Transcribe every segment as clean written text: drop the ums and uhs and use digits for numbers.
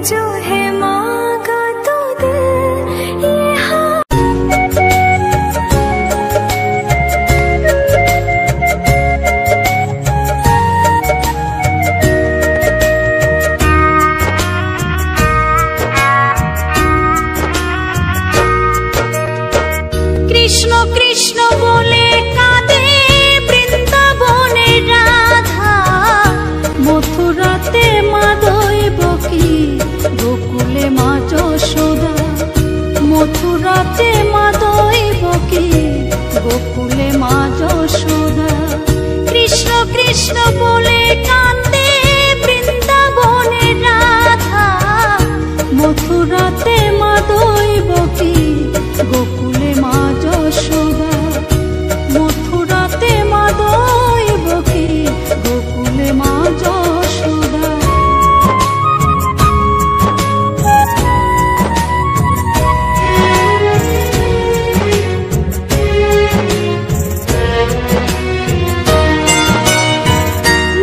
जो है मांगा तो दिल ये हाँ। कृष्ण कृष्ण बोले काঁদে বৃন্দাবনের রাধা, মথুরাতে মা দৈবকী, গোকুলে মা যশোদা। মথুরাতে মা দৈবকী, গোকুলে মা যশোদা। কৃষ্ণ কৃষ্ণ বলে কাঁদে বৃন্দাবনের রাধা, মথুরাতে মা দৈবকী, গোকুলে মা যশোদা। মথুরাতে মা দৈবকী, গোকুলে মা যশোদা।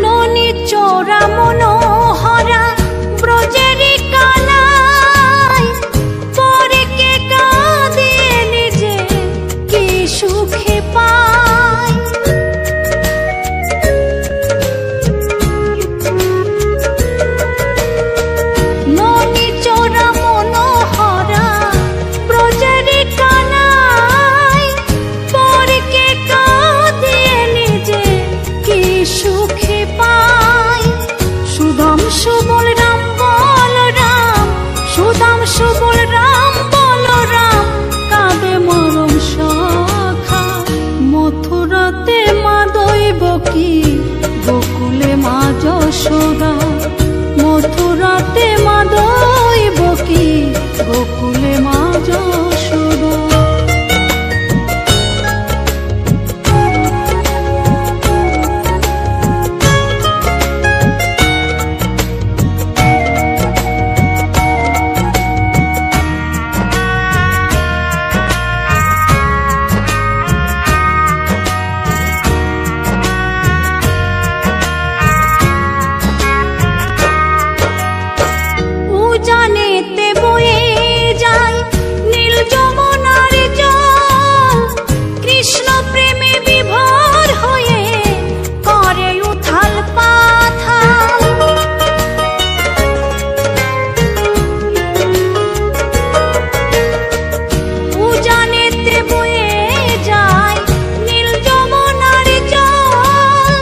ননী চোরা মনোহরা ব্রজেরি কানাই, পরে কে কাঁদিয়ে নিজে কি সুখে পায়। ননী চোরা মনোহরা ব্রজেরি কানাই, পরে কে কাঁদিয়ে নিজে কি সুখে পায়। সুদাম সুবল রাম বলরাম, সুদাম সুবল রাম বলরাম, কাঁদে মরম সখা। মথুরাতে মা দৈবকী, গোকুলে মা যশোদা। মথুরাতে মা দৈবকী, গোকুলে মা যশোদা। উজানেতে বয়ে যায় নীল যমুনার জল, কৃষ্ণ প্রেমে বিভোর হয়ে করে উথাল পাথাল। উজানেতে বয়ে যায় নীল যমুনার জল,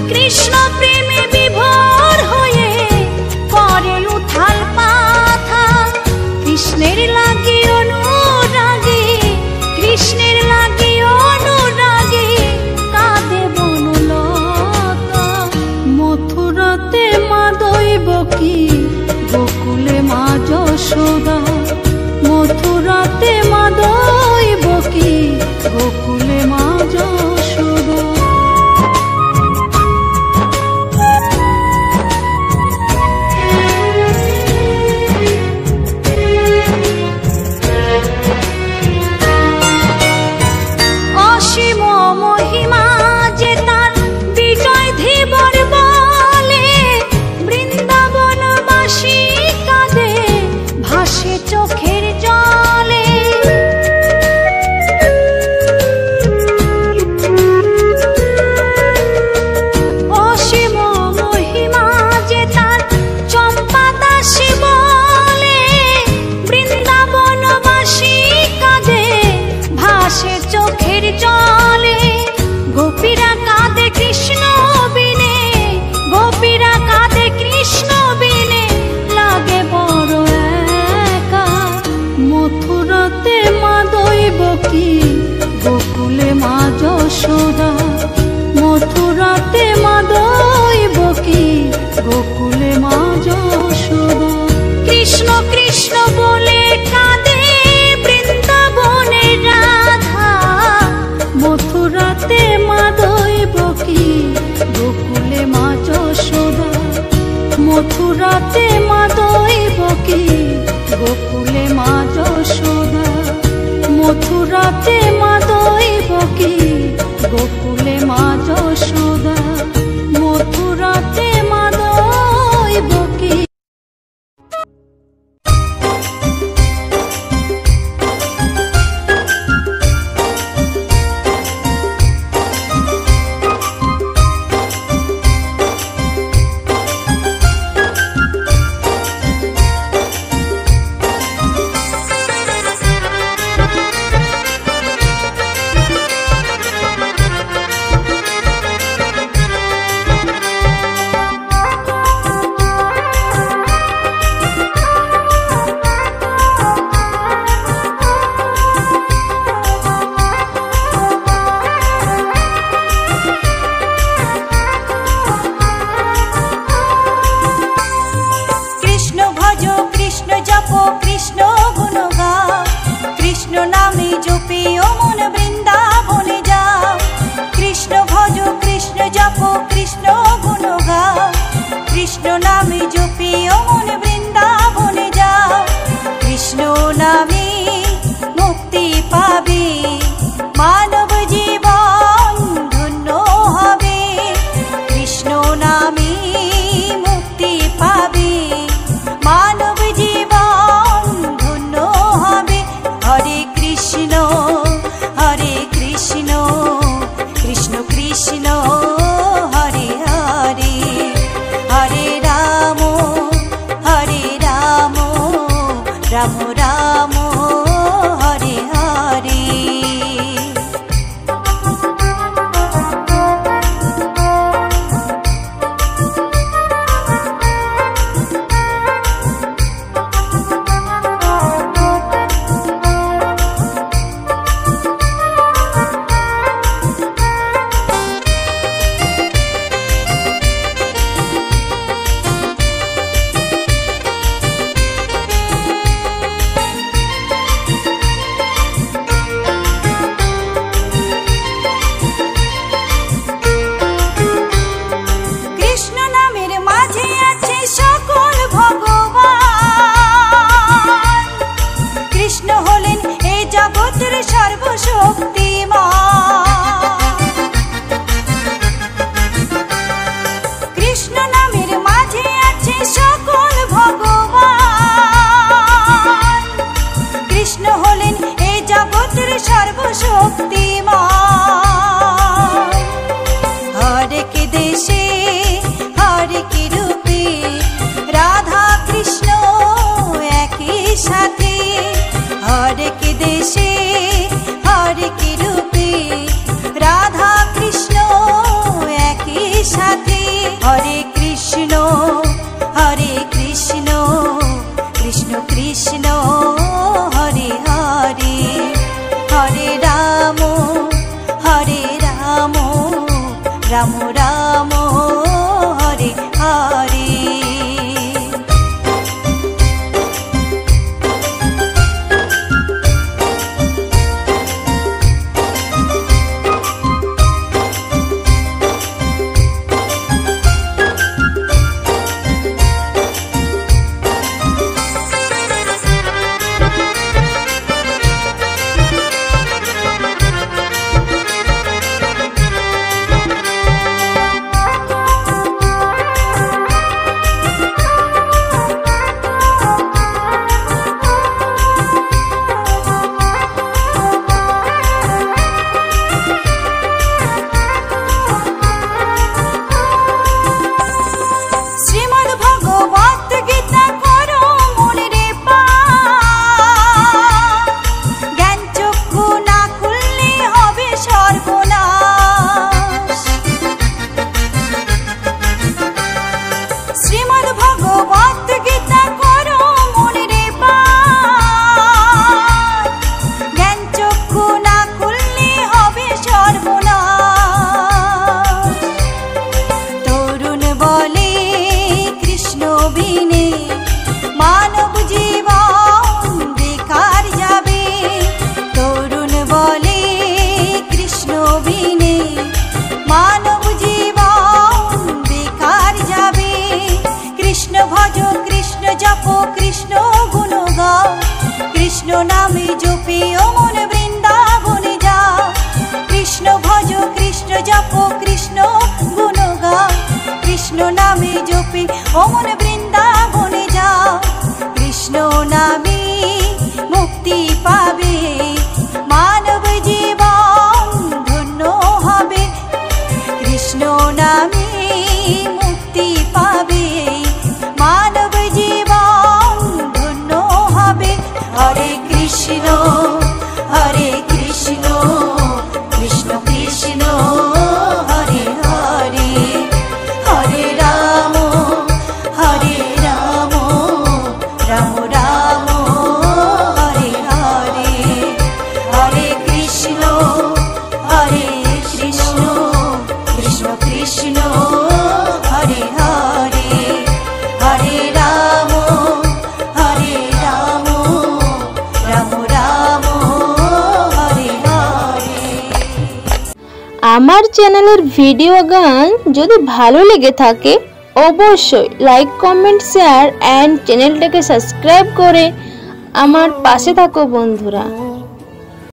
কৃষ্ণ প্রেমে বিভোর হয়ে করে উথাল পাথাল। কৃষ্ণের লাগি অনুরাগী, কৃষ্ণের লাগি অনুরাগী, কাঁদে বনলতা। মথুরাতে মা দৈবকী, গোকুলে মা যশোদা। মথুরাতে মা দৈবকী, গোকুলে মা যশোদা। অসীম মহিমা যে তার বিজয় ধীবর বলে, বৃন্দাবনবাসী কাঁদে ভাসে চোখের জলে। অসীম মহিমা যে তার চম্পা দাসী বলে, বৃন্দাবনবাসী কাঁদে ভাসে চোখের জলে। গোপীরা কাঁদে কৃষ্ণ বিনে, গোপীরা কাঁদে কৃষ্ণ বিনে, লাগে বড় একা। মথুরাতে মা দৈবকী, গোকুলে মা যশোদা। মথুরাতে মা দৈবকী, গোকুলে মা যশোদা। কৃষ্ণ কৃষ্ণ বলে কাঁদে বৃন্দাবনের রাধা, মথুরাতে মা দৈবকী, গোকুলে মা যশোদা। মথুরাতে মা দৈবকী, গোকুলে মা যশোদা। মথুরাতে মা দৈবকী, গোকুলে মা যশোদা। মথুরাতে মা দৈবকী। কৃষ্ণ গুণ গাও, কৃষ্ণ নামে জপে ও মন বৃন্দাবনে যাও। কৃষ্ণ ভজ কৃষ্ণ জপ কৃষ্ণ গুণ গাও, কৃষ্ণ নামে জপে ও মন বৃন্দাবনে যাও। কৃষ্ণ নামে মুক্তি পাবে, মানব জীবন ধন্য হবে। কৃষ্ণ নামে মুক্তি পাবে, মানব জীবন ধন্য হবে। হরে কৃষ্ণ কৃষ্ণ কৃষ্ণ হরে হরে, হরে রাম রাম রাম হরে হরে। রাম রাম হরে হরে। কৃষ্ণ নামে জপে ও মন বৃন্দাবনে যাও। কৃষ্ণ ভজ কৃষ্ণ জপ কৃষ্ণ গুণ গাও। কৃষ্ণ নামে জপে ও মন বৃন্দাবনে যাও। কৃষ্ণ নামে মুক্তি পাবে, মানব জীবন ধন্য হবে। কৃষ্ণ নামে মুক্তি পাবে, মানব জীবন ধন্য হবে। হরে কৃষ্ণ কৃষ্ণ কৃষ্ণ হরে হরে, হরে রাম আমার চ্যানেলের ভিডিও গান যদি ভালো লেগে থাকে অবশ্যই লাইক কমেন্ট শেয়ার এন্ড চ্যানেলটাকে সাবস্ক্রাইব করে আমার পাশে থাকো বন্ধুরা।